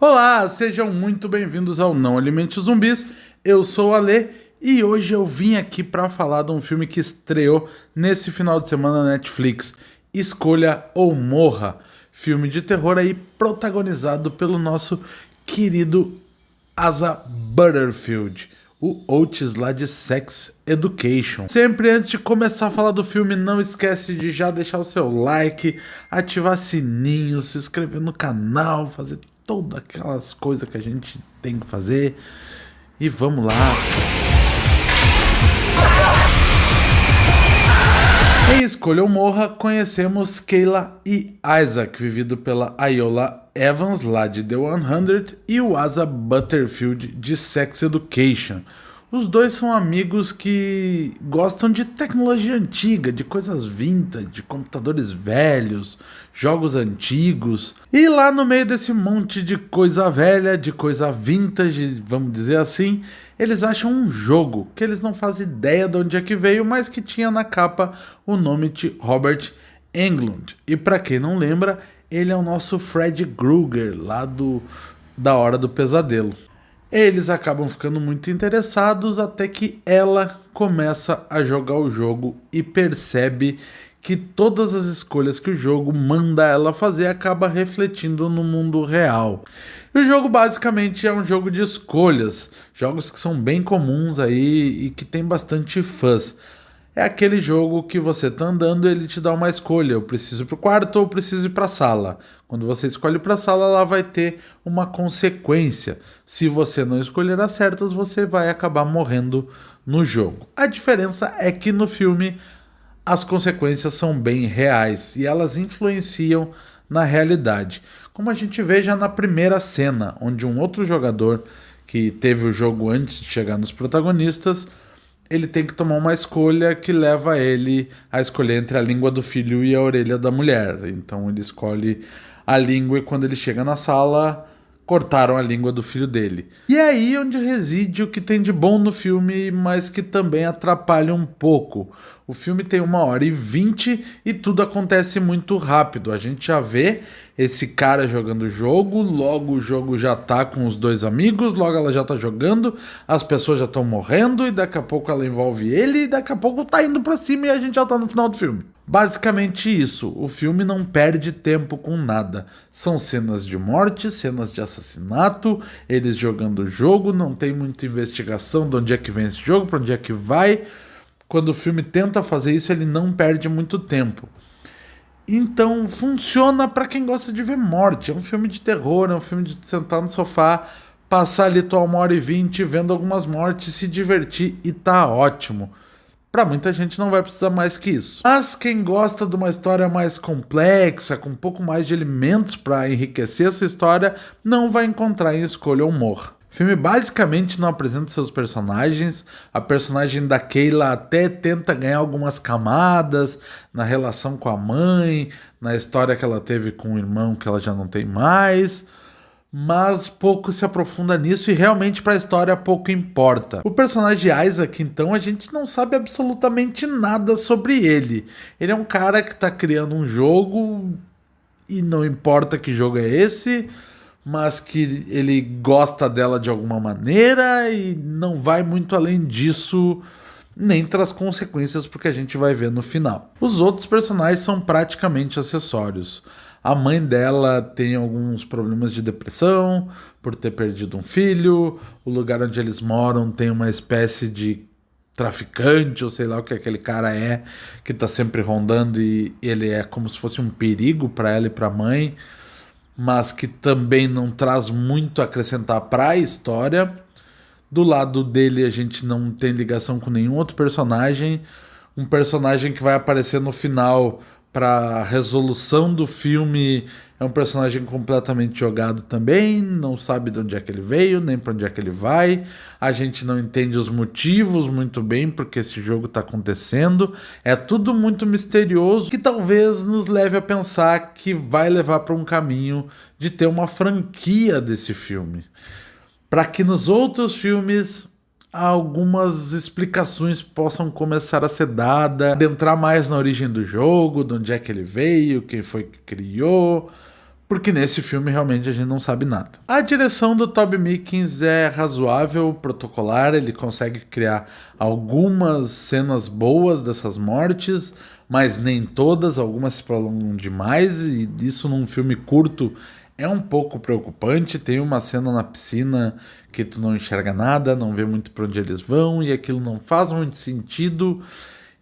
Olá, sejam muito bem-vindos ao Não Alimente os Zumbis. Eu sou o Alê e hoje eu vim aqui para falar de um filme que estreou nesse final de semana na Netflix, Escolha ou Morra, filme de terror aí protagonizado pelo nosso querido Asa Butterfield, o Otis lá de Sex Education. Sempre antes de começar a falar do filme, não esquece de já deixar o seu like, ativar sininho, se inscrever no canal, fazer todas aquelas coisas que a gente tem que fazer. E vamos lá. Em Escolha ou Morra, conhecemos Kayla e Isaac, vivido pela Viola Evans, lá de The 100, e o Asa Butterfield, de Sex Education. Os dois são amigos que gostam de tecnologia antiga, de coisas vintage, de computadores velhos, jogos antigos. E lá no meio desse monte de coisa velha, de coisa vintage, vamos dizer assim, eles acham um jogo que eles não fazem ideia de onde é que veio, mas que tinha na capa o nome de Robert Englund. E para quem não lembra, ele é o nosso Fred Krueger, lá da Hora do Pesadelo. Eles acabam ficando muito interessados até que ela começa a jogar o jogo e percebe que todas as escolhas que o jogo manda ela fazer acaba refletindo no mundo real. E o jogo basicamente é um jogo de escolhas, jogos que são bem comuns aí e que tem bastante fãs. É aquele jogo que você tá andando e ele te dá uma escolha. Eu preciso ir pro quarto ou eu preciso ir pra sala. Quando você escolhe pra sala, ela vai ter uma consequência. Se você não escolher as certas, você vai acabar morrendo no jogo. A diferença é que no filme as consequências são bem reais e elas influenciam na realidade. Como a gente vê já na primeira cena, onde um outro jogador que teve o jogo antes de chegar nos protagonistas, ele tem que tomar uma escolha que leva ele a escolher entre a língua do filho e a orelha da mulher. Então ele escolhe a língua e quando ele chega na sala, cortaram a língua do filho dele. E é aí onde reside o que tem de bom no filme, mas que também atrapalha um pouco. O filme tem 1h20 e tudo acontece muito rápido. A gente já vê esse cara jogando o jogo, logo o jogo já tá com os dois amigos, logo ela já tá jogando, as pessoas já estão morrendo e daqui a pouco ela envolve ele e daqui a pouco tá indo pra cima e a gente já tá no final do filme. Basicamente isso, o filme não perde tempo com nada. São cenas de morte, cenas de assassinato, eles jogando o jogo, não tem muita investigação de onde é que vem esse jogo, pra onde é que vai. Quando o filme tenta fazer isso, ele não perde muito tempo. Então funciona pra quem gosta de ver morte. É um filme de terror, é um filme de sentar no sofá, passar ali tua 1h20 vendo algumas mortes, se divertir e tá ótimo. Pra muita gente não vai precisar mais que isso. Mas quem gosta de uma história mais complexa, com um pouco mais de elementos para enriquecer essa história, não vai encontrar em Escolha ou Morra. O filme basicamente não apresenta seus personagens. A personagem da Kayla até tenta ganhar algumas camadas na relação com a mãe, na história que ela teve com o irmão que ela já não tem mais, mas pouco se aprofunda nisso e realmente para a história pouco importa. O personagem Isaac, então, a gente não sabe absolutamente nada sobre ele. Ele é um cara que está criando um jogo e não importa que jogo é esse, mas que ele gosta dela de alguma maneira e não vai muito além disso, nem traz consequências porque a gente vai ver no final. Os outros personagens são praticamente acessórios. A mãe dela tem alguns problemas de depressão por ter perdido um filho. O lugar onde eles moram tem uma espécie de traficante, ou sei lá o que aquele cara é, que tá sempre rondando e ele é como se fosse um perigo para ela e para a mãe, mas que também não traz muito a acrescentar para a história. Do lado dele a gente não tem ligação com nenhum outro personagem. Um personagem que vai aparecer no final para resolução do filme é um personagem completamente jogado também, não sabe de onde é que ele veio, nem para onde é que ele vai. A gente não entende os motivos muito bem porque esse jogo está acontecendo. É tudo muito misterioso, que talvez nos leve a pensar que vai levar para um caminho de ter uma franquia desse filme, para que nos outros filmes algumas explicações possam começar a ser dadas, adentrar mais na origem do jogo, de onde é que ele veio, quem foi que criou, porque nesse filme realmente a gente não sabe nada. A direção do Toby Meekins é razoável, protocolar, ele consegue criar algumas cenas boas dessas mortes, mas nem todas, algumas se prolongam demais, e isso num filme curto é um pouco preocupante. Tem uma cena na piscina que tu não enxerga nada, não vê muito para onde eles vão, e aquilo não faz muito sentido.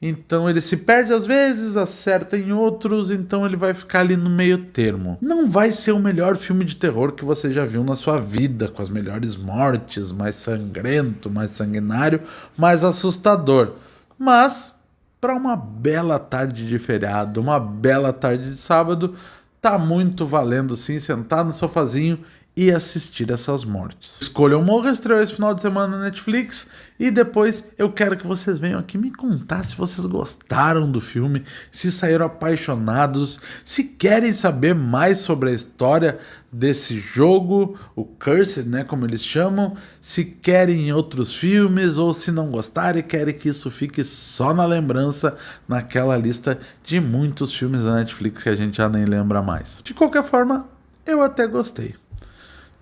Então ele se perde às vezes, acerta em outros, então ele vai ficar ali no meio termo. Não vai ser o melhor filme de terror que você já viu na sua vida, com as melhores mortes, mais sangrento, mais sanguinário, mais assustador. Mas, para uma bela tarde de feriado, uma bela tarde de sábado, tá muito valendo sim sentar no sofazinho e assistir essas mortes. Escolha ou Morra estreou esse final de semana na Netflix, e depois eu quero que vocês venham aqui me contar se vocês gostaram do filme, se saíram apaixonados, se querem saber mais sobre a história desse jogo, o Cursed, né, como eles chamam, se querem outros filmes, ou se não gostarem, querem que isso fique só na lembrança, naquela lista de muitos filmes da Netflix que a gente já nem lembra mais. De qualquer forma, eu até gostei.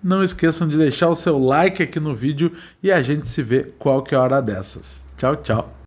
Não esqueçam de deixar o seu like aqui no vídeo e a gente se vê qualquer hora dessas. Tchau, tchau.